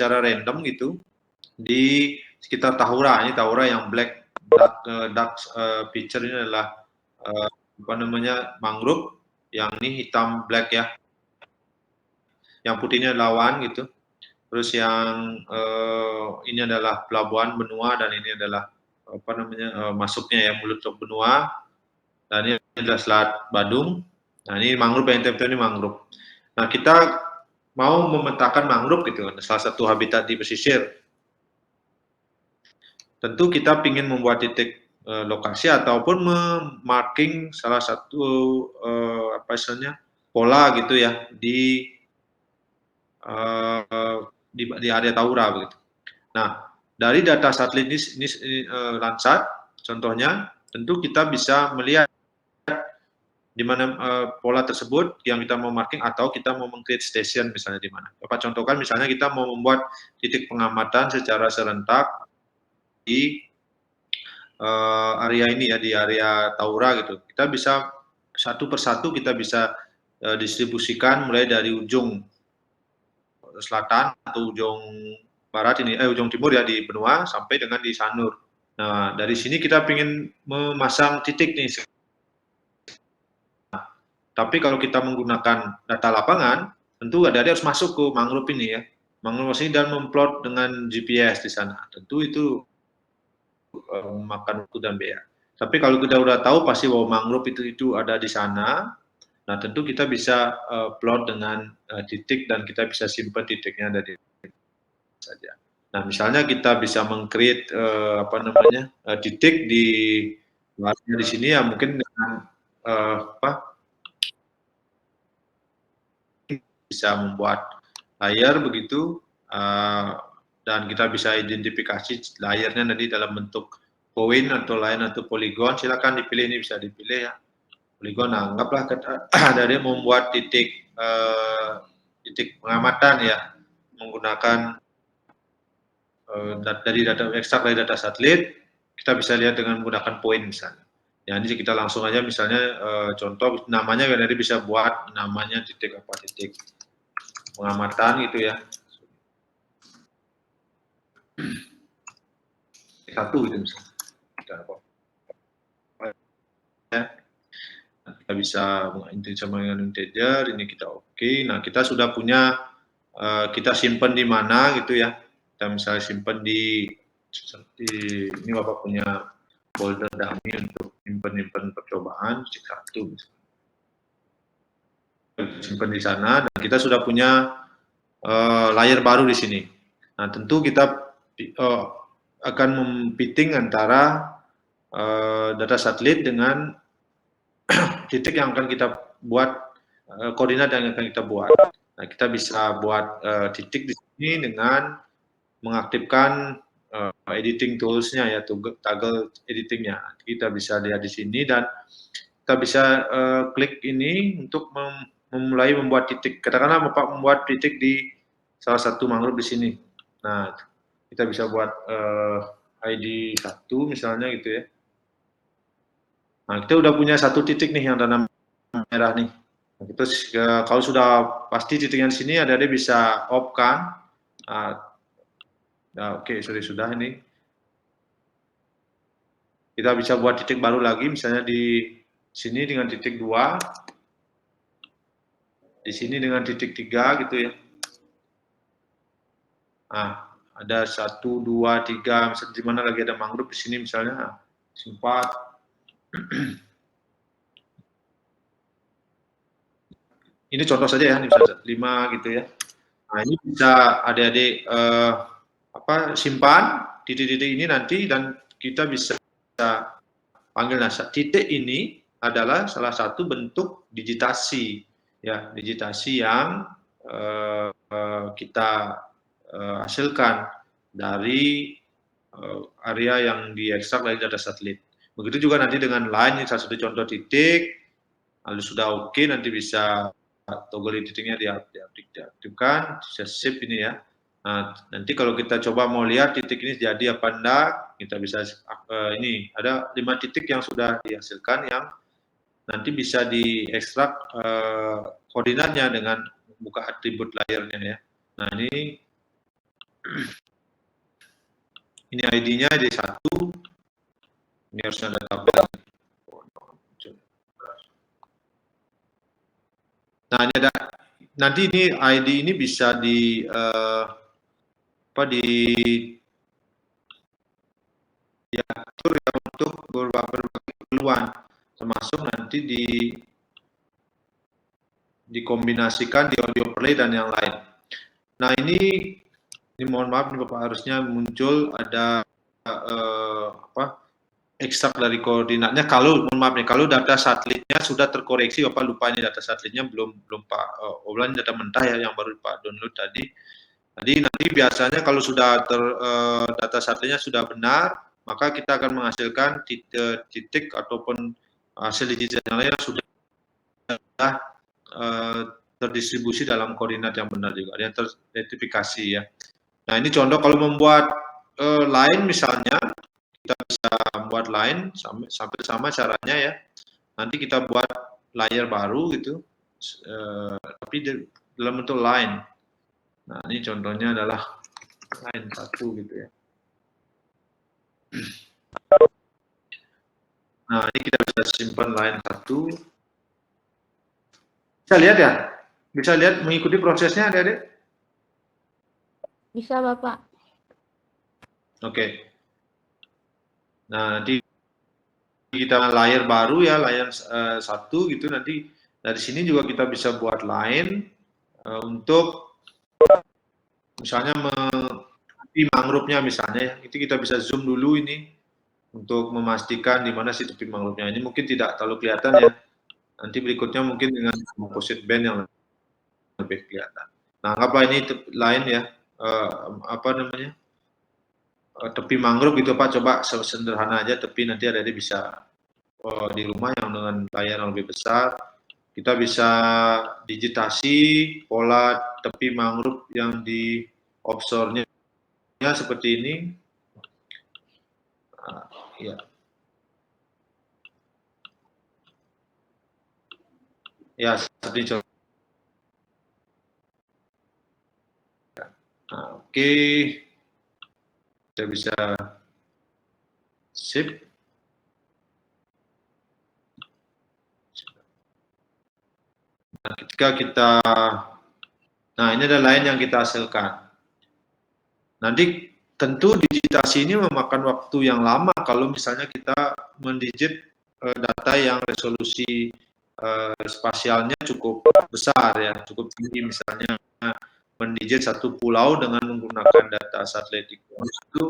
secara random gitu di sekitar Tahura. Ini Tahura yang dark picture ini adalah apa namanya, mangrove, yang ini hitam black ya, yang putihnya lawan gitu. Terus yang ini adalah pelabuhan benua, dan ini adalah apa namanya, masuknya ya, mulut benua, dan ini adalah Selat Badung. Nah ini mangrove, yang hitam ini mangrove. Nah kita mau memetakan mangrove gitu, salah satu habitat di pesisir. Tentu kita ingin membuat titik lokasi ataupun memarking salah satu apa istilahnya, pola gitu ya di area Tahura begitu. Nah, dari data satelit ini Landsat contohnya, tentu kita bisa melihat di mana pola tersebut yang kita mau marking, atau kita mau meng-create station misalnya di mana. Bapak contohkan misalnya kita mau membuat titik pengamatan secara serentak di area ini ya, di area Tahura gitu. Kita bisa satu persatu kita bisa distribusikan mulai dari ujung selatan atau ujung barat ini, ujung timur ya di benua sampai dengan di Sanur. Nah dari sini kita ingin memasang titik nih. Tapi kalau kita menggunakan data lapangan, tentu ada harus masuk ke mangrove ini ya, mangrove ini, dan memplot dengan GPS di sana. Tentu itu makan waktu dan biaya. Tapi kalau kita udah tahu pasti bahwa mangrove itu ada di sana, nah tentu kita bisa plot dengan titik, dan kita bisa simpan titiknya dari saja. Nah misalnya kita bisa meng-create apa namanya, titik di sini ya, mungkin dengan apa, bisa membuat layer begitu, dan kita bisa identifikasi layernya nanti dalam bentuk point atau line atau poligon. Silakan dipilih, ini bisa dipilih ya, poligon. Nah, anggaplah dari membuat titik titik pengamatan ya, menggunakan dari data ekstrak dari data satelit, kita bisa lihat dengan menggunakan point misalnya. Ya, ini kita langsung aja misalnya contoh namanya, dari bisa buat namanya titik apa, titik pengamatan gitu ya, satu gitu misalnya. Kita bisa sama dengan integer, ini kita oke. Nah kita sudah punya, kita simpan di mana gitu ya. Kita misalnya simpan di ini, Bapak punya folder dummy untuk simpan percobaan satu, simpan di sana, dan kita sudah punya layar baru di sini. Nah tentu kita akan memfitting antara data satelit dengan titik yang akan kita buat, koordinat yang akan kita buat. Nah, kita bisa buat titik di sini dengan mengaktifkan editing tools-nya ya, toggle editing-nya. Kita bisa lihat di sini, dan kita bisa klik ini untuk memulai membuat titik. Katakanlah Bapak membuat titik di salah satu mangrove di sini. Nah, kita bisa buat ID 1 misalnya gitu ya. Nah, kita udah punya satu titik nih yang tanam merah nih. Terus kalau sudah pasti titiknya di sini, ada bisa off kan. Oke, sudah ini. Kita bisa buat titik baru lagi, misalnya di sini dengan titik 2, di sini dengan titik 3 gitu ya. Nah, ada 1, 2, 3, misalnya di mana lagi ada mangrove di sini misalnya, 4. Ini contoh saja ya, ini bisa 5 gitu ya. Nah, ini bisa adik-adik simpan titik-titik ini nanti, dan kita bisa panggil. Nah, titik ini adalah salah satu bentuk digitasi ya, digitasi yang kita hasilkan dari area yang diekstrak dari data satelit. Begitu juga nanti dengan line, ini salah satu contoh titik. Lalu sudah oke, nanti bisa toggle editingnya diaktifkan, bisa save ini ya. Nah, nanti kalau kita coba mau lihat titik ini jadi apa enggak, kita bisa ini ada 5 titik yang sudah dihasilkan, yang nanti bisa diekstrak koordinatnya dengan buka atribut layernya ya. Nah ini Ini ID-nya ID 1. Ini harusnya ada tabel. Nah, ini ada, nanti ini ID ini bisa diatur ya untuk berbagai keperluan, termasuk nanti dikombinasikan di audio play dan yang lain. Nah, ini mohon maaf nih Bapak, harusnya muncul ada ekstrak dari koordinatnya. Kalau mohon maaf nih, kalau data satelitnya sudah terkoreksi, Bapak lupa ini data satelitnya belum Pak Oblan, data mentah ya yang baru Pak download tadi. Jadi nanti biasanya kalau sudah data satelitnya sudah benar, maka kita akan menghasilkan titik ataupun hasil digital yang lain yang sudah terdistribusi dalam koordinat yang benar juga, yang teridentifikasi ya. Nah, ini contoh kalau membuat line misalnya, kita bisa buat line sampai sama caranya ya. Nanti kita buat layer baru gitu, tapi dalam bentuk line. Nah, ini contohnya adalah line 1 gitu ya. Nah, ini kita bisa simpan line 1. Bisa lihat ya? Bisa lihat mengikuti prosesnya adik-adik? Bisa Bapak. Oke. Nah, nanti kita layer baru ya, layer 1 gitu, nanti dari sini juga kita bisa buat line untuk misalnya tepi mangrove-nya misalnya ya, itu kita bisa zoom dulu ini untuk memastikan di mana sih tepi mangrove-nya. Ini mungkin tidak terlalu kelihatan ya. Nanti berikutnya mungkin dengan composite band yang lebih kelihatan. Nah, anggaplah ini line ya, tepi mangrove gitu Pak, coba sederhana aja tepi, nanti ada bisa di rumah yang dengan layar yang lebih besar, kita bisa digitasi pola tepi mangrove yang di offshore-nya seperti ini. Ya. Ya, seperti contoh. Nah, oke. Kita bisa save. Nah, ketika kita, nah ini ada line yang kita hasilkan. Nanti tentu digitasi ini memakan waktu yang lama kalau misalnya kita mendigit data yang resolusi spasialnya cukup besar ya, cukup tinggi, misalnya mendigit satu pulau dengan menggunakan data satelit itu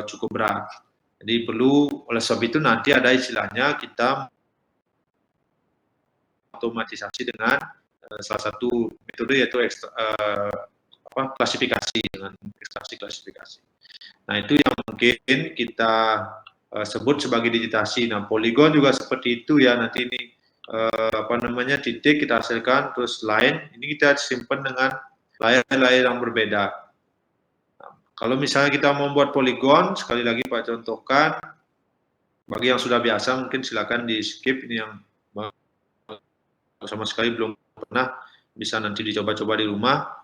cukup berat. Jadi perlu, oleh sebab itu nanti ada istilahnya kita otomatisasi dengan salah satu metode yaitu klasifikasi, dengan ekstraksi klasifikasi. Nah, itu yang mungkin kita sebut sebagai digitasi. Nah, poligon juga seperti itu ya, nanti ini titik kita hasilkan, terus line ini kita simpan dengan layar-layar yang berbeda. Nah, kalau misalnya kita membuat poligon, sekali lagi Pak contohkan, bagi yang sudah biasa mungkin silakan di skip, ini yang sama sekali belum pernah, bisa nanti dicoba-coba di rumah.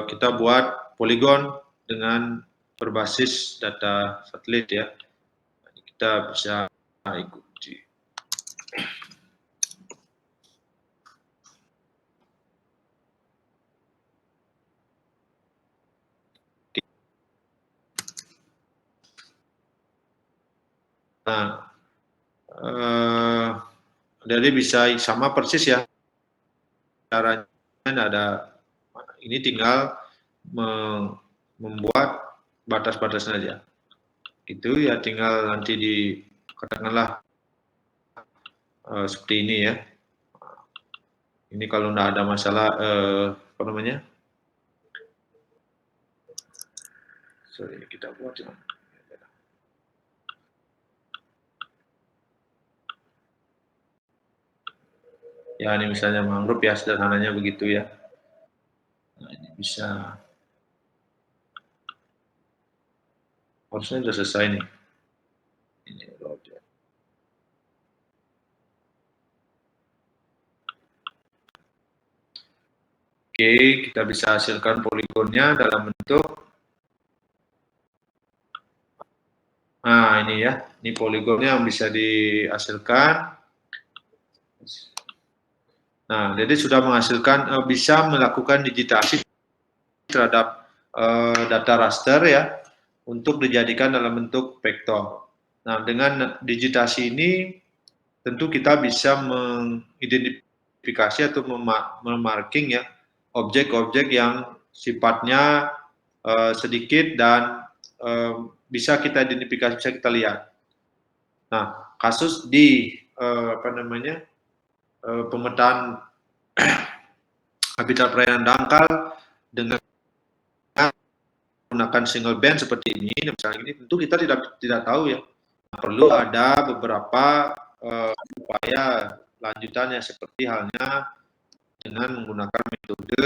Kita buat poligon dengan berbasis data satelit ya. Kita bisa ikuti. Nah, jadi bisa sama persis ya caranya. Ada ini tinggal membuat batas-batasnya aja. Itu ya tinggal nanti di katakanlah seperti ini ya. Ini kalau tidak ada masalah apa namanya? Sorry, kita buat ya. Ya, ini misalnya mangrove ya, sederhananya begitu ya. Nah, ini bisa. Harusnya sudah selesai nih. Ini load ya. Oke, kita bisa hasilkan poligonnya dalam untuk nah ini ya, ini poligonnya yang bisa dihasilkan. Nah, jadi sudah menghasilkan bisa melakukan digitasi terhadap data raster ya untuk dijadikan dalam bentuk vektor. Nah, dengan digitasi ini tentu kita bisa mengidentifikasi atau memarking ya objek-objek yang sifatnya sedikit dan bisa kita identifikasi, bisa kita lihat. Nah, kasus di apa namanya pemetaan habitat perairan dangkal dengan menggunakan single band seperti ini, misalnya ini, tentu kita tidak tahu ya. Perlu ada beberapa upaya lanjutannya seperti halnya dengan menggunakan metode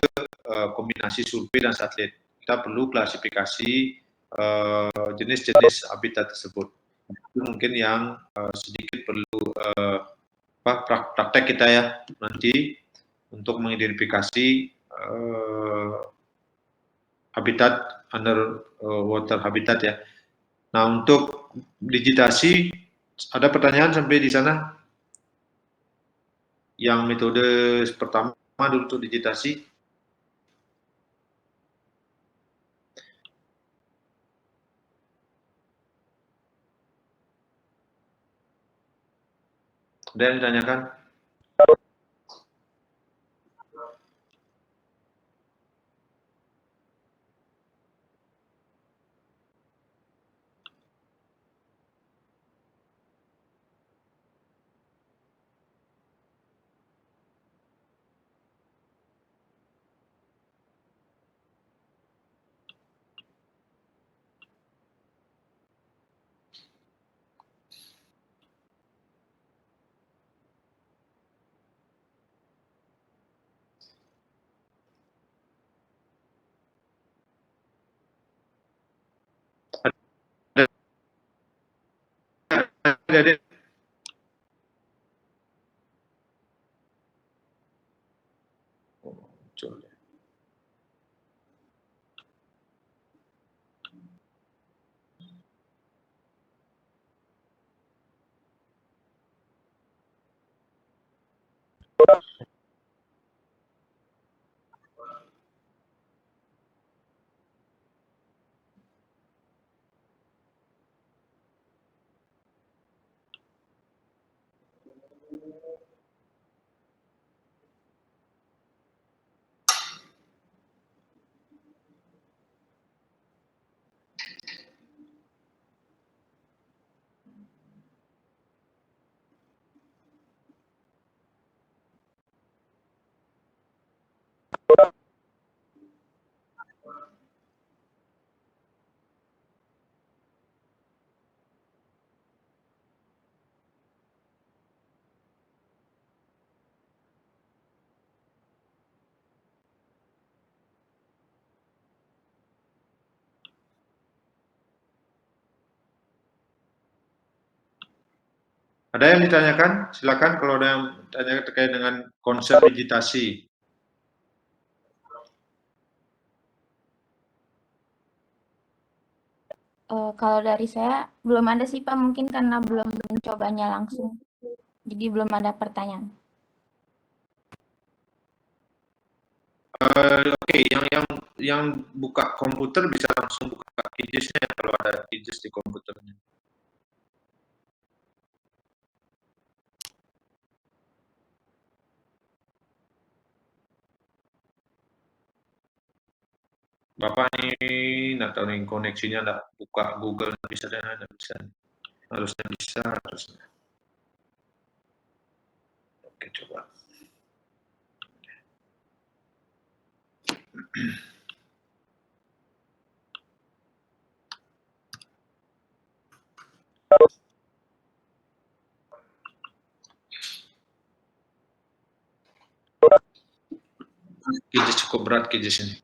kombinasi survei dan satelit. Kita perlu klasifikasi jenis-jenis habitat tersebut. Itu mungkin yang sedikit perlu praktek kita ya nanti untuk mengidentifikasi habitat underwater habitat ya. Nah, untuk digitasi ada pertanyaan sampai di sana? Yang metode pertama dulu untuk digitasi. Ada yang ditanyakan? Ada. Coba. Ada yang ditanyakan? Silakan kalau ada yang tanya terkait dengan konsep digitasi. Kalau dari saya belum ada sih Pak, mungkin karena belum mencobanya langsung. Jadi belum ada pertanyaan. Oke, yang buka komputer bisa langsung buka QGIS-nya ya, kalau ada QGIS di komputernya. Bapak ini nggak tahu nih koneksinya nggak buka Google nggak bisa dan nggak bisa. Harusnya bisa harusnya. Oke, coba. QGIS cukup berat QGIS ini.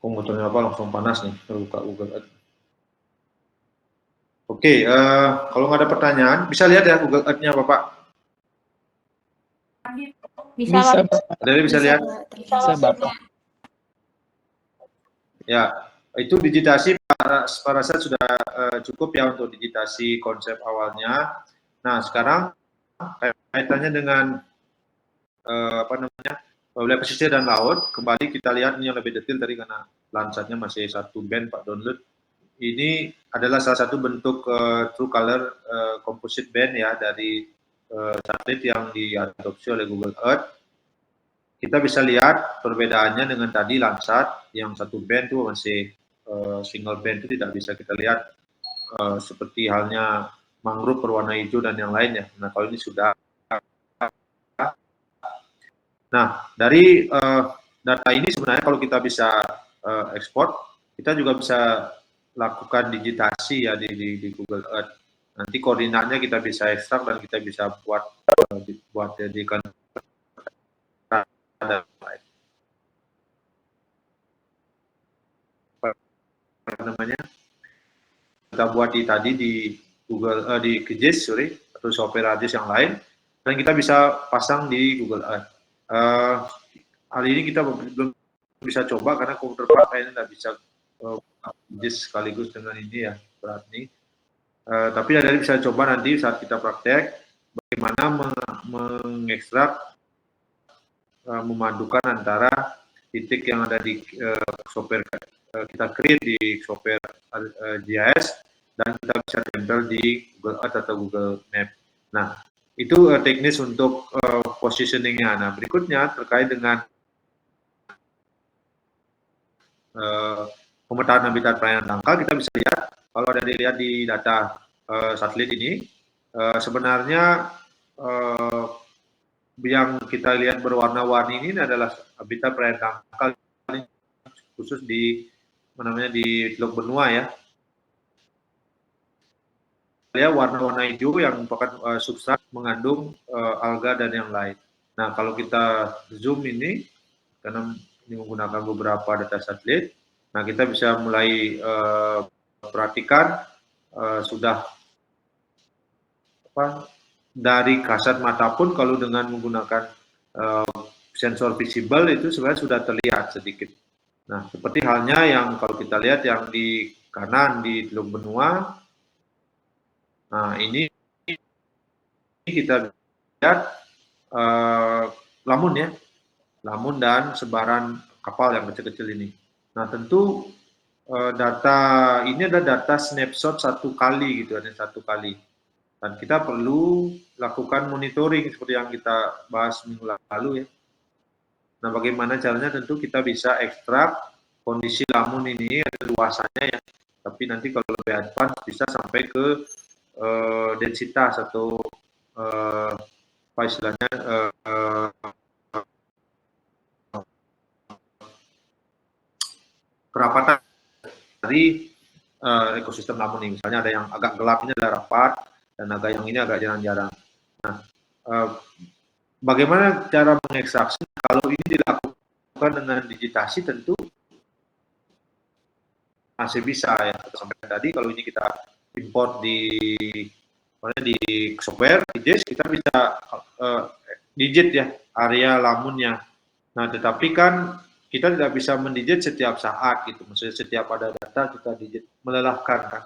Motornya apa langsung panas nih, buka Google Earth. Oke, kalau nggak ada pertanyaan, bisa lihat ya Google Earth-nya Bapak. Bisa, Bisa, Pak. Bapak. Ada bisa lihat? Bisa, Bapak. Ya, itu digitasi para saya sudah cukup ya untuk digitasi konsep awalnya. Nah, sekarang kaitannya dengan apa namanya wilayah pesisir dan laut, kembali kita lihat ini yang lebih detail tadi karena Landsatnya masih satu band Pak download. Ini adalah salah satu bentuk true color composite band ya dari satelit yang diadopsi oleh Google Earth. Kita bisa lihat perbedaannya dengan tadi Landsat yang satu band itu masih single band itu tidak bisa kita lihat seperti halnya mangrove berwarna hijau dan yang lainnya. Nah kalau ini sudah. Nah dari data ini sebenarnya kalau kita bisa ekspor, kita juga bisa lakukan digitasi ya di Google Earth. Nanti koordinatnya kita bisa ekstrak dan kita bisa buat jadikan namanya kita buat tadi di Google di QGIS atau software ArcGIS yang lain dan kita bisa pasang di Google Earth. Hari ini kita belum bisa coba karena komputer Pak kayaknya tidak bisa QGIS sekaligus dengan ini ya berat ini. Tapi ada bisa coba nanti saat kita praktek bagaimana mengekstrak memadukan antara titik yang ada di software kita create di software GIS dan kita bisa tempel di Google Earth atau Google Map. Nah, itu teknis untuk positioningnya. Nah, berikutnya terkait dengan pemetaan habitat pelayanan tangkal, kita bisa lihat kalau ada dilihat di data satelit ini sebenarnya yang kita lihat berwarna-warni ini adalah habitat pelayanan tangkal khusus di namanya di Teluk Benua ya. Ya warna-warna hijau yang merupakan substrat mengandung alga dan yang lain. Nah kalau kita zoom ini karena ini menggunakan beberapa data satelit, nah kita bisa mulai perhatikan sudah apa dari kasat mata pun kalau dengan menggunakan sensor visible itu sebenarnya sudah terlihat sedikit. Nah, seperti halnya yang kalau kita lihat yang di kanan di Teluk Benua, nah ini kita lihat lamun ya, lamun dan sebaran kapal yang kecil-kecil ini. Nah, tentu data ini adalah data snapshot satu kali gitu, hanya satu kali. Dan kita perlu lakukan monitoring seperti yang kita bahas minggu lalu ya. Nah, bagaimana caranya? Tentu kita bisa ekstrak kondisi lamun ini ada luasannya ya. Tapi nanti kalau lebih advance bisa sampai ke densitas atau apa istilahnya kerapatan dari ekosistem lamun ini. Misalnya ada yang agak gelap ini adalah rapat dan agak yang ini agak jarang-jarang. Nah, bagaimana cara mengekstraksi? Kalau ini dilakukan dengan digitasi tentu masih bisa ya. Sampai tadi kalau ini kita import di software digit kita bisa digit ya area lamunnya. Nah, tetapi kan kita tidak bisa mendigit setiap saat gitu. Maksudnya setiap ada data kita digit melelahkan kan.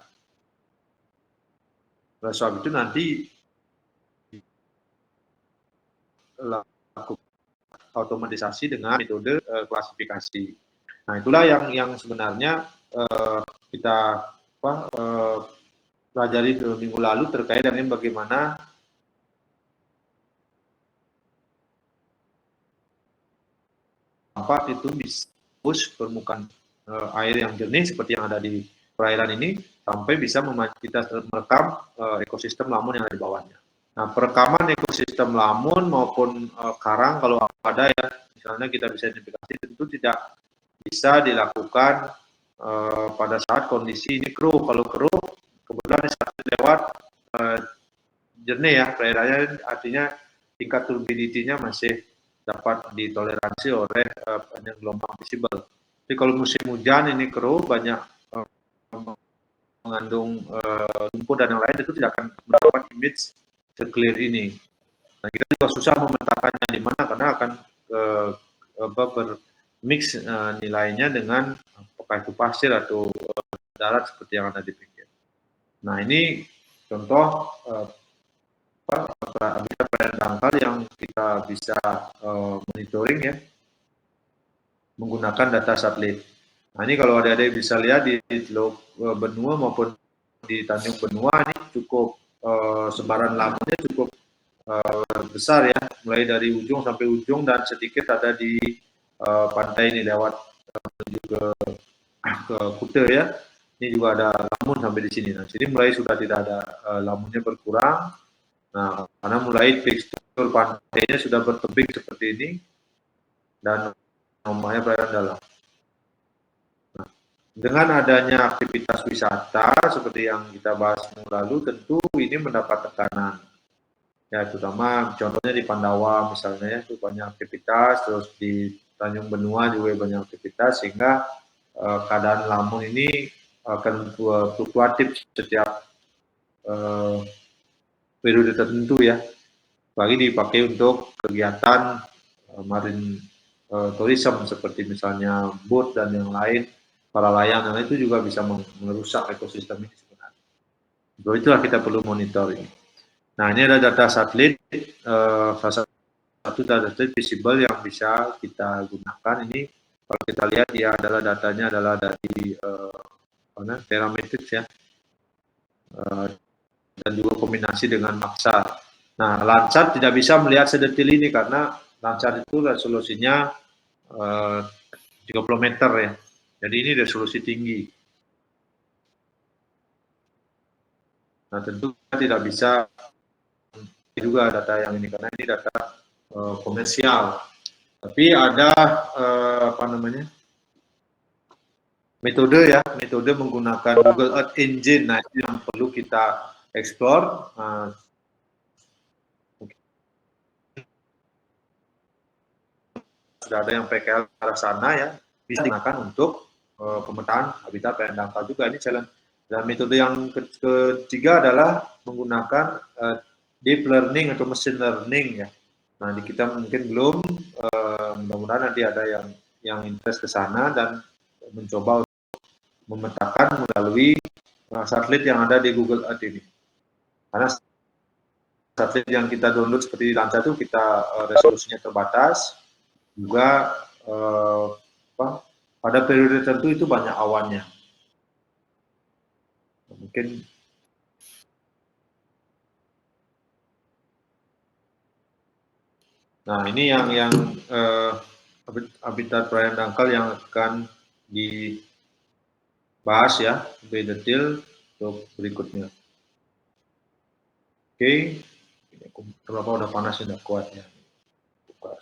Oleh sebab itu nanti lakukan otomatisasi dengan metode klasifikasi. Nah, itulah yang sebenarnya kita pelajari minggu lalu terkait dengan bagaimana sampah itu bisa push permukaan air yang jernih seperti yang ada di perairan ini sampai bisa kita merekam ekosistem lamun yang ada di bawahnya. Nah, perekaman ekosistem lamun maupun karang kalau ada ya, misalnya kita bisa identifikasi tentu tidak bisa dilakukan pada saat kondisi ini keruh. Kalau keruh, kebetulan saat lewat jernih ya, perairannya artinya tingkat turbidity-nya masih dapat ditoleransi oleh gelombang visible. Jadi kalau musim hujan ini keruh, banyak mengandung lumpur dan yang lain, itu tidak akan mendapat image se-clear ini. Nah, kita juga susah memetakannya di mana karena akan bermix nilainya dengan apakah itu pasir atau darat seperti yang ada di pinggir. Nah, ini contoh habitat perairan dangkal yang kita bisa monitoring ya menggunakan data satelit. Nah, ini kalau adik-adik bisa lihat di Teluk Benua maupun di Tanjung Benua ini cukup sebaran lamunnya cukup besar ya, mulai dari ujung sampai ujung dan sedikit ada di pantai ini lewat menuju ke Kuta ya. Ini juga ada lamun sampai di sini. Nah, sini mulai sudah tidak ada lamunnya berkurang. Nah, karena mulai tekstur pantainya sudah bertebing seperti ini dan namanya perairan dalam. Nah, dengan adanya aktivitas wisata seperti yang kita bahas minggu lalu, tentu ini mendapat tekanan. Ya, terutama contohnya di Pandawa misalnya ya, itu banyak aktivitas, terus di Tanjung Benua juga banyak aktivitas, sehingga keadaan lamun ini akan fluktuatif setiap periode tertentu ya. Bagi dipakai untuk kegiatan marine tourism seperti misalnya boat dan yang lain, para layang dan itu juga bisa merusak ekosistem ini sebenarnya. Untuk itulah kita perlu monitor ini. Nah, ini ada data satelit, salah satu data satelit visible yang bisa kita gunakan ini. Kalau kita lihat ya adalah datanya adalah dari Terametrics ya, dan juga kombinasi dengan Maxar. Nah, Landsat tidak bisa melihat sedetil ini karena Landsat itu resolusinya 30 meter ya. Jadi ini resolusi tinggi. Nah, tentu tidak bisa juga data yang ini karena ini data komersial. Tapi ada apa namanya? Metode ya, metode menggunakan Google Earth Engine. Nah, itu yang perlu kita explore. Sudah ada yang PKL ke arah sana ya, bisa digunakan untuk pemetaan habitat perairan dangkal juga. Ini challenge. Dan metode yang ketiga adalah menggunakan deep learning atau machine learning ya. Nah, di kita mungkin belum, mudah-mudahan nanti ada yang interest ke sana dan mencoba memetakan melalui satelit yang ada di Google Earth ini. Karena satelit yang kita download seperti Landsat itu kita resolusinya terbatas, juga pada periode tertentu itu banyak awannya. Mungkin nah ini yang habitat perairan dangkal yang akan dibahas ya lebih detail untuk berikutnya. Oke, kenapa udah panas udah kuat ya. Buka.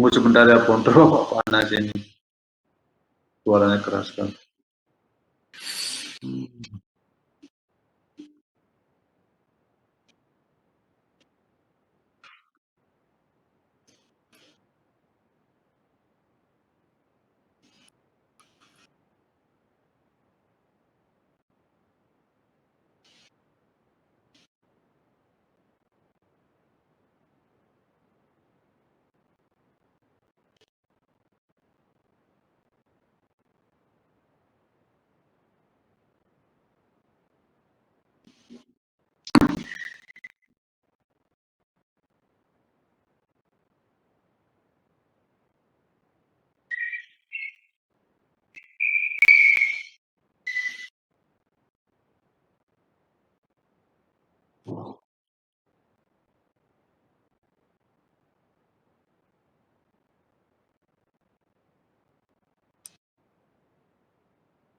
Tunggu sebentar ya, Pondro. Panas ini. Suaranya keras kan.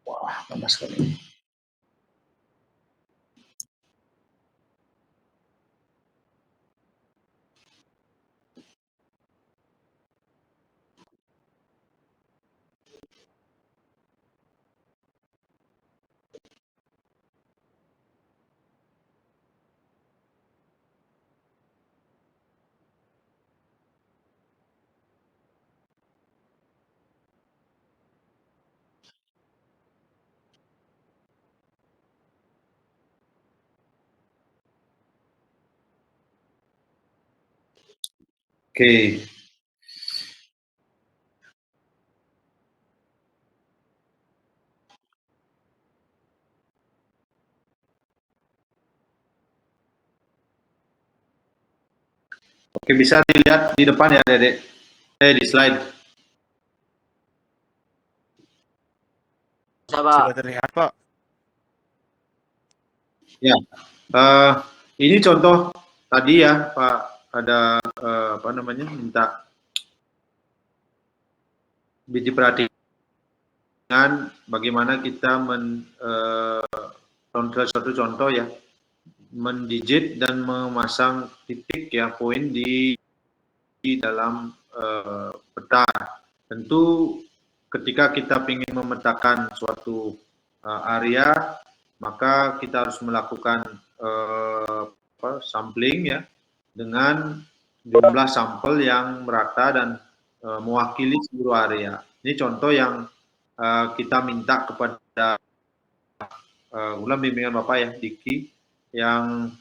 Wah, panas sekali. Oke, oke, bisa dilihat di depan ya, Dedek. Di slide. Sudah terlihat, Pak. Ya, ini contoh tadi ya, Pak. Ada apa namanya, minta biji perhatian bagaimana kita suatu contoh ya, mendigit dan memasang titik ya, poin di dalam peta. Tentu ketika kita ingin memetakan suatu area, maka kita harus melakukan sampling ya, dengan jumlah sampel yang merata dan mewakili seluruh area. Ini contoh yang kita minta kepada ulang bimbingan Bapak ya, Diki, yang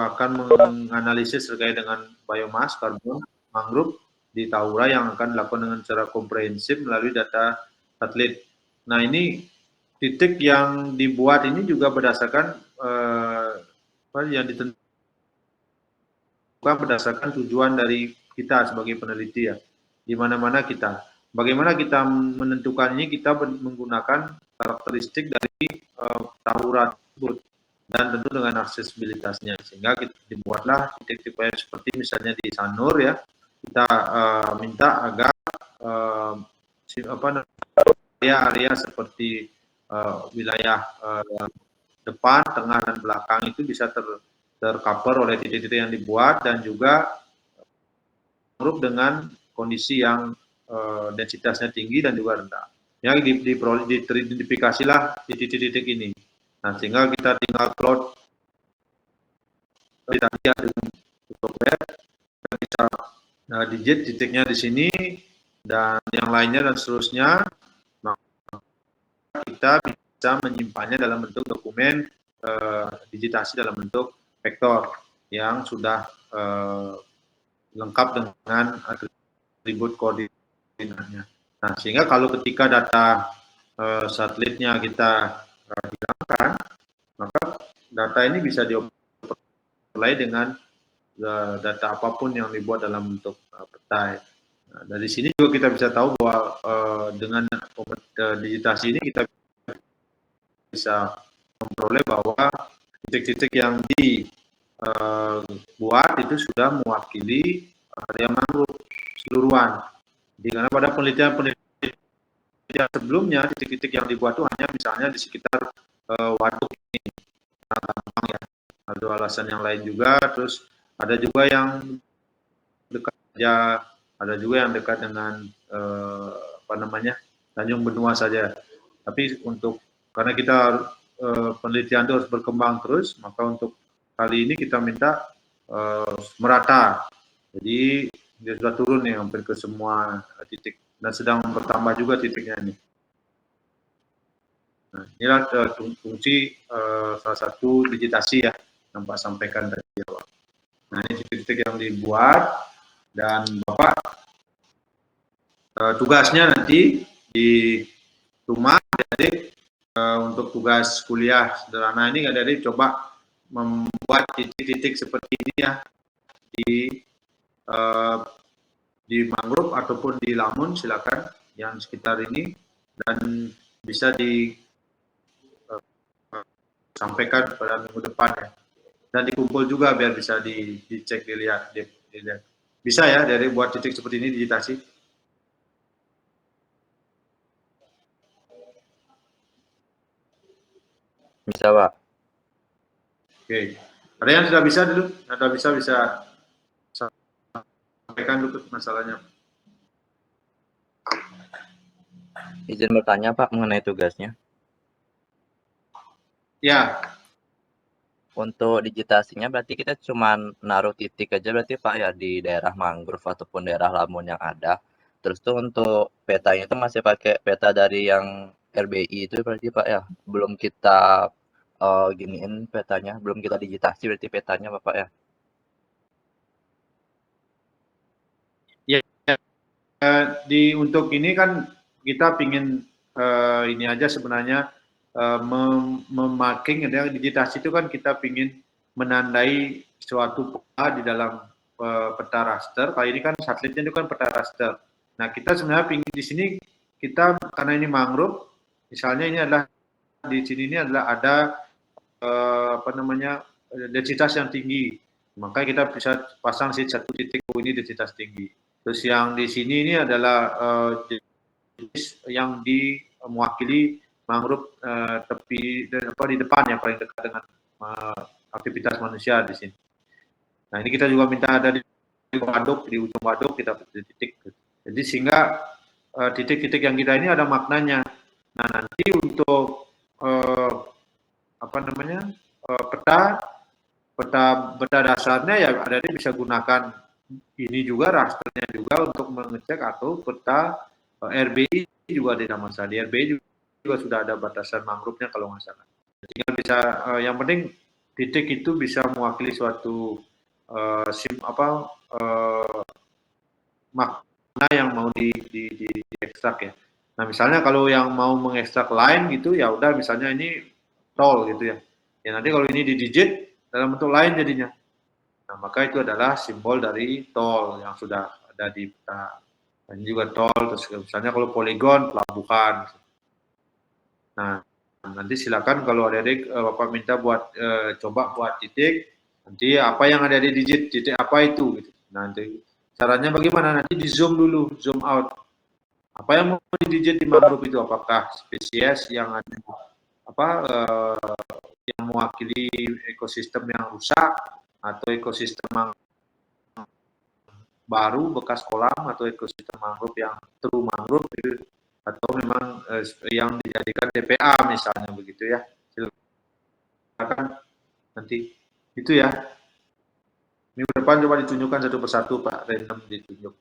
akan menganalisis terkait dengan biomass, karbon, mangrove di Tahura yang akan dilakukan dengan secara komprehensif melalui data satelit. Nah, ini titik yang dibuat ini juga berdasarkan yang ditentukan berdasarkan tujuan dari kita sebagai peneliti ya. Di mana-mana kita. Bagaimana kita menentukan ini, kita menggunakan karakteristik dari Tahura tersebut dan tentu dengan aksesibilitasnya, sehingga kita dibuatlah titik-titik seperti misalnya di Sanur ya, kita minta agar area-area seperti wilayah depan, tengah dan belakang itu bisa tercover oleh titik-titik yang dibuat, dan juga grup dengan kondisi yang densitasnya tinggi dan juga rendah. Yang diidentifikasilah titik-titik ini. Nah, sehingga kita tinggal plot tadi dengan software, kita digit titiknya di sini dan yang lainnya dan seterusnya. Nah, kita bisa menyimpannya dalam bentuk dokumen digitasi dalam bentuk vektor yang sudah lengkap dengan atribut koordinatnya. Nah, sehingga kalau ketika data satelitnya kita hilangkan, maka data ini bisa dioperasi dengan data apapun yang dibuat dalam bentuk peta. Nah, dari sini juga kita bisa tahu bahwa dengan digitasi ini kita bisa memperoleh bahwa titik-titik yang dibuat itu sudah mewakili area mangrove seluruhan. Karena pada penelitian sebelumnya titik-titik yang dibuat itu hanya misalnya di sekitar waduk ini, gampang ya. Ada alasan yang lain juga. Terus ada juga yang dekat saja, ada juga yang dekat dengan apa namanya Tanjung Benua saja. Tapi karena kita penelitian itu harus berkembang terus, maka untuk kali ini kita minta merata. Jadi dia sudah turun nih hampir ke semua titik dan sedang bertambah juga titiknya ini. Nah, inilah fungsi salah satu digitasi ya yang Pak sampaikan tadi. Nah, ini titik-titik yang dibuat dan Bapak tugasnya nanti di rumah adik untuk tugas kuliah sederhana ini adik coba membuat titik-titik seperti ini ya di mangrove ataupun di lamun, silakan yang sekitar ini, dan bisa disampaikan pada minggu depan ya. Dan dikumpul juga biar bisa dicek, dilihat. Bisa ya dari buat titik seperti ini digitasi. Bisa, Pak. Oke. Ada yang sudah bisa dulu? Ada bisa sampaikan dulu masalahnya. Izin bertanya, Pak, mengenai tugasnya. Ya. Untuk digitasinya berarti kita cuma naruh titik aja berarti Pak ya di daerah mangrove ataupun daerah lamun yang ada. Terus tuh untuk petanya itu masih pakai peta dari yang RBI itu berarti Pak ya. Belum kita giniin petanya, belum kita digitasi berarti petanya Bapak ya. Untuk ini kan kita pingin ini aja sebenarnya memarking ya, digitasi itu kan kita pingin menandai suatu peta di dalam peta raster. Kali ini kan satelitnya itu kan peta raster. Nah, kita sebenarnya pingin di sini kita karena ini mangrove, misalnya ini adalah di sini ini adalah ada apa namanya densitas yang tinggi. Maka kita bisa pasang satu titik ini densitas tinggi. Terus yang di sini ini adalah jenis yang mewakili mangrove tepi di depan yang paling dekat dengan aktivitas manusia di sini. Nah, ini kita juga minta ada di waduk, di ujung waduk kita titik. Jadi sehingga titik-titik yang kita ini ada maknanya. Nah, nanti untuk apa namanya peta dasarnya ya ada bisa gunakan ini juga rasternya juga untuk mengecek atau peta RBI juga tidak masalah. Di RBI juga sudah ada batasan mangrove-nya kalau nggak salah. Tinggal bisa yang penting titik itu bisa mewakili suatu makna yang mau diekstrak ya. Nah, misalnya kalau yang mau mengekstrak line gitu ya udah misalnya ini tol gitu ya. Ya nanti kalau ini di digit dalam bentuk lain jadinya. Nah, maka itu adalah simbol dari tol yang sudah ada di peta. Dan juga tol, terus misalnya kalau poligon, pelabuhan. Nah, nanti silakan kalau adik-adik Bapak minta buat coba buat titik, nanti apa yang ada di digit, titik apa itu gitu. Nanti caranya bagaimana? Nanti di zoom dulu, zoom out. Apa yang mau di digit di mangrove itu? Apakah spesies yang ada yang mewakili ekosistem yang rusak atau ekosistem yang baru bekas kolam atau ekosistem mangrove yang true mangrove gitu, atau memang yang dijadikan TPA misalnya begitu ya. Silakan nanti itu ya. Minggu depan coba ditunjukkan satu persatu Pak, random ditunjuk.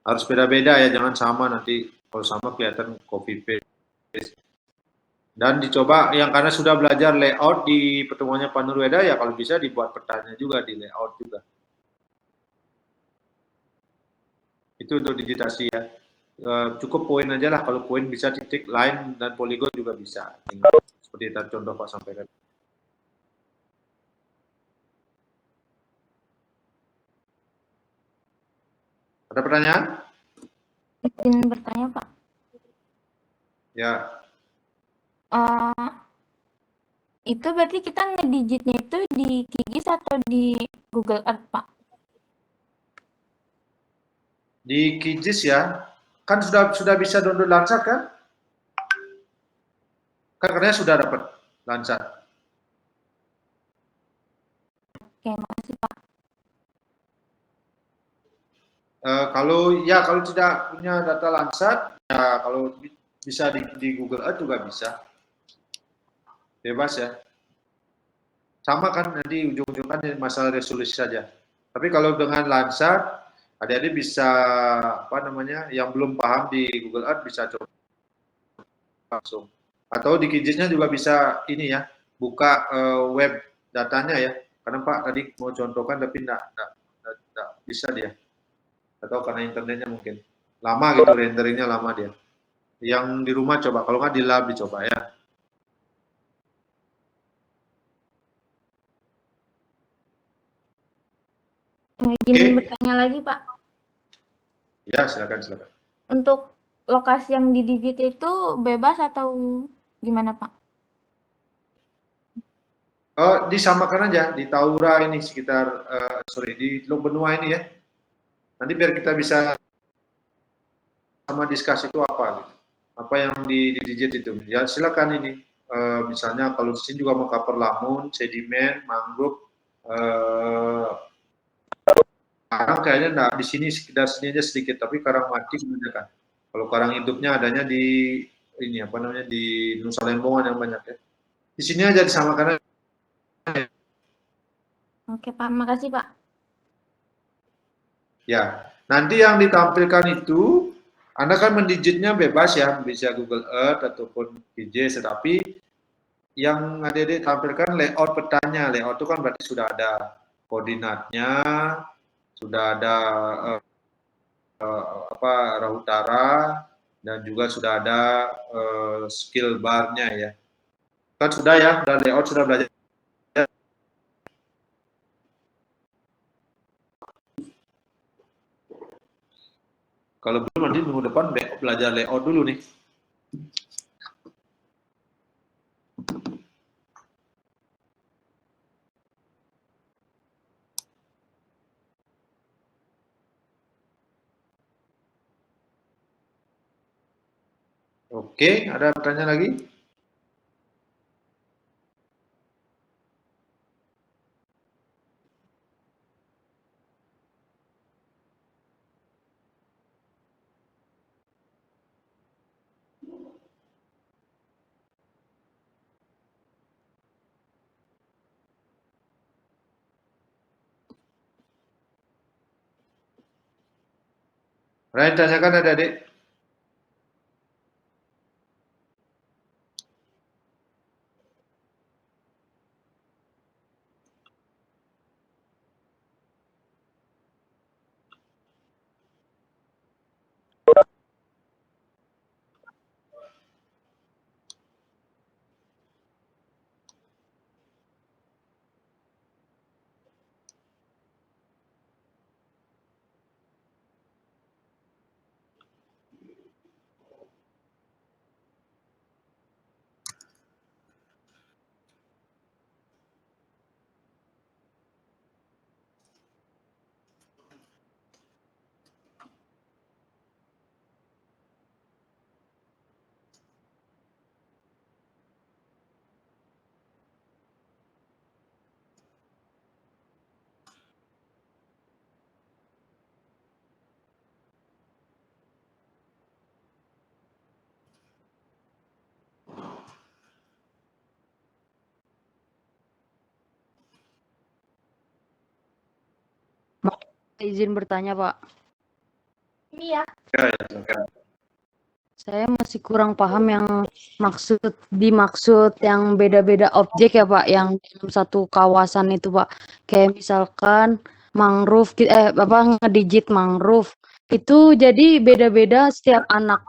Harus beda-beda ya, jangan sama nanti. Kalau sama kelihatan copy paste. Dan dicoba yang karena sudah belajar layout di pertemuannya Pak Nurweda ya kalau bisa dibuat petanya juga di layout juga. Itu untuk digitasi ya. Cukup poin aja lah, kalau poin bisa titik, line, dan poligon juga bisa. Seperti tadi contoh Pak sampaikan. Ada pertanyaan? Izin bertanya Pak. Ya. Itu berarti kita ngedigitnya itu di QGIS atau di Google Earth Pak? Di QGIS ya, kan sudah bisa download Landsat kan? Kan katanya sudah dapat Landsat. Oke, makasih Pak. kalau tidak punya data Landsat, ya kalau bisa di Google Earth juga bisa, bebas ya. Sama kan nanti ujung-ujungnya masalah resolusi saja. Tapi kalau dengan Landsat, adik-adik bisa apa namanya, yang belum paham di Google Earth bisa coba langsung. Atau di QGIS-nya juga bisa ini ya, buka web datanya ya. Karena Pak tadi mau contohkan tapi enggak bisa dia. Atau karena internetnya mungkin lama gitu, renderingnya lama dia. Yang di rumah coba, kalau nggak di lab dicoba ya. Izin bertanya lagi Pak. Ya silakan. Untuk lokasi yang di digit itu bebas atau gimana Pak? Oh, disamakan aja di Taura ini sekitar di Teluk Benua ini ya. Nanti biar kita bisa sama diskusi itu apa gitu. Apa yang di digit itu. Ya silakan ini. Misalnya kalau di sini juga mau cover lamun, sedimen, mangrove, karang kayaknya enggak di sini sekitar sini aja sedikit, tapi karang mati ada kan. Kalau karang hidupnya adanya di ini apa namanya di Nusa Lembongan yang banyak ya. Di sini aja disamakan. Oke Pak, makasih Pak. Ya, nanti yang ditampilkan itu Anda kan mendigitnya bebas ya, bisa Google Earth ataupun QGIS, tetapi yang adik-adik tampilkan layout petanya. Layout itu kan berarti sudah ada koordinatnya, sudah ada arah utara, dan juga sudah ada skill bar-nya ya. Kan sudah ya, sudah layout, sudah belajar. Kalau belum nanti minggu depan belajar layout dulu nih. Oke, ada pertanyaan lagi? Ada yang tanyakan adik-adik? Izin bertanya, Pak. Iya. Ya. Saya masih kurang paham yang dimaksud yang beda-beda objek ya, Pak, yang dalam satu kawasan itu, Pak. Kayak misalkan mangrove, ngedigit mangrove. Itu jadi beda-beda setiap anak.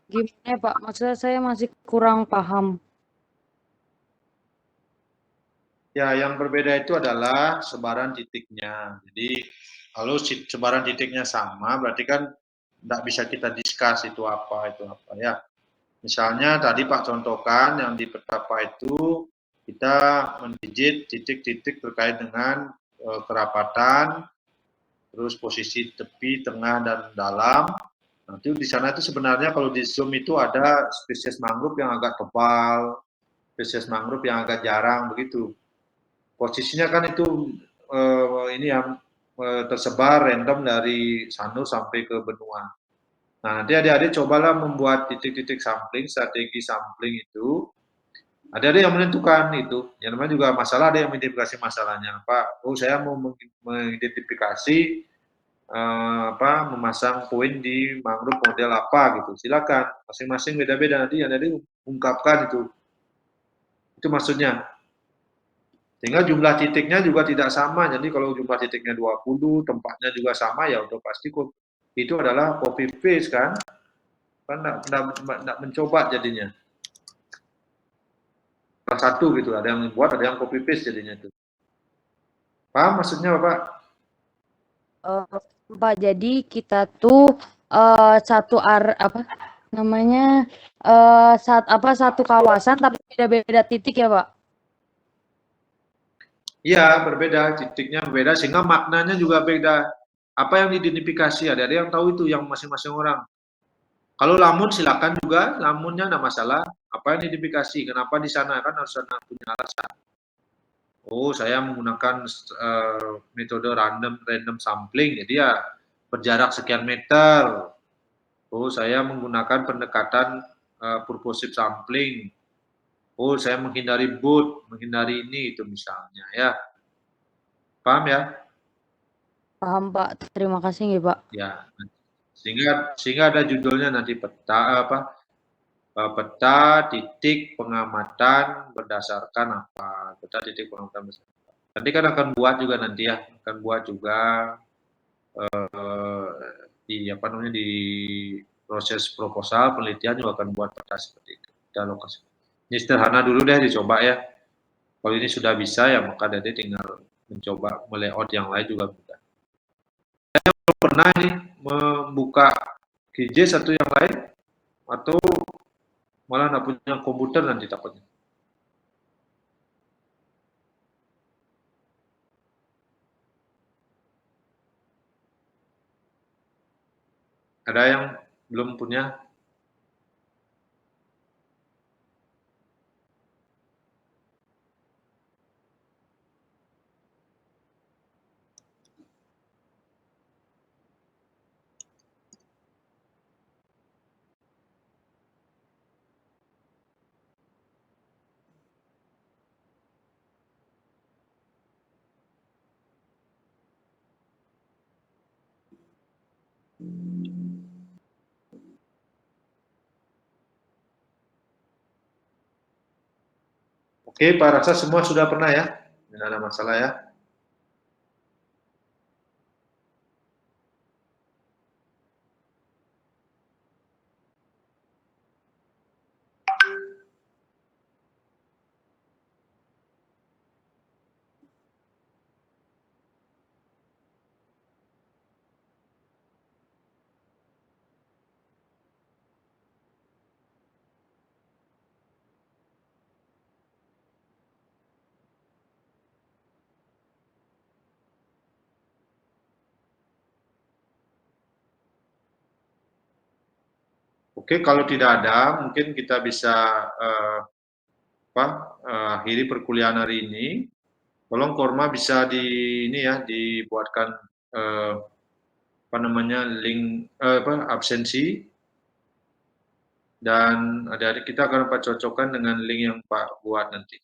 Gimana ya, Pak? Maksudnya saya masih kurang paham. Ya, yang berbeda itu adalah sebaran titiknya. Jadi, kalau sebaran titiknya sama, berarti kan tidak bisa kita discuss itu apa ya. Misalnya tadi Pak contohkan yang di petapa itu kita mendigit titik-titik terkait dengan kerapatan, terus posisi tepi, tengah, dan dalam. Nanti di sana itu sebenarnya kalau di zoom itu ada spesies mangrove yang agak tebal, spesies mangrove yang agak jarang begitu. Posisinya kan itu ini yang tersebar random dari Sanur sampai ke benua. Nah, nanti adik-adik cobalah membuat titik-titik sampling, strategi sampling itu. Ada yang menentukan itu. Yang namanya juga masalah, ada yang mengidentifikasi masalahnya. Pak, oh saya mau mengidentifikasi memasang poin di mangrove model apa gitu. Silakan, masing-masing beda-beda, nanti yang tadi ungkapkan itu. Itu maksudnya. Sehingga jumlah titiknya juga tidak sama. Jadi kalau jumlah titiknya 20, tempatnya juga sama, ya udah pasti itu adalah copy paste kan. Kan enggak mencoba jadinya. Salah satu gitu, ada yang membuat, ada yang copy paste jadinya itu. Paham maksudnya Bapak? Pak, jadi kita tuh satu satu kawasan tapi beda-beda titik ya Pak? Iya, berbeda, titiknya berbeda sehingga maknanya juga beda. Apa yang diidentifikasi, ada yang tahu itu yang masing-masing orang. Kalau lamun silakan juga, lamunnya ada masalah. Apa yang diidentifikasi, kenapa di sana, kan harus ada punya alasan. Oh, saya menggunakan metode random sampling, jadi ya berjarak sekian meter. Oh, saya menggunakan pendekatan purposive sampling. Oh, saya menghindari boot, menghindari ini itu misalnya ya. Paham ya? Paham Pak, terima kasih nih Pak. Ya. Sehingga ada judulnya nanti peta titik pengamatan berdasarkan apa? Peta titik pengamatan berdasarkan. Nanti kan akan buat juga nanti ya, akan buat juga di proses proposal penelitian juga akan buat peta seperti itu. Kita lokasi. Ini sederhana dulu deh dicoba ya. Kalau ini sudah bisa ya maka Dede tinggal mencoba melayout yang lain juga mudah. Saya belum pernah nih membuka GJ satu yang lain atau malah nggak punya komputer nanti takutnya. Ada yang belum punya? Oke, Pak rasa semua sudah pernah ya? Tidak ada masalah ya? Oke, kalau tidak ada, mungkin kita bisa akhiri perkuliahan hari ini. Tolong Korma bisa dibuatkan link absensi dan adik-adik kita akan cocokkan dengan link yang Pak buat nanti.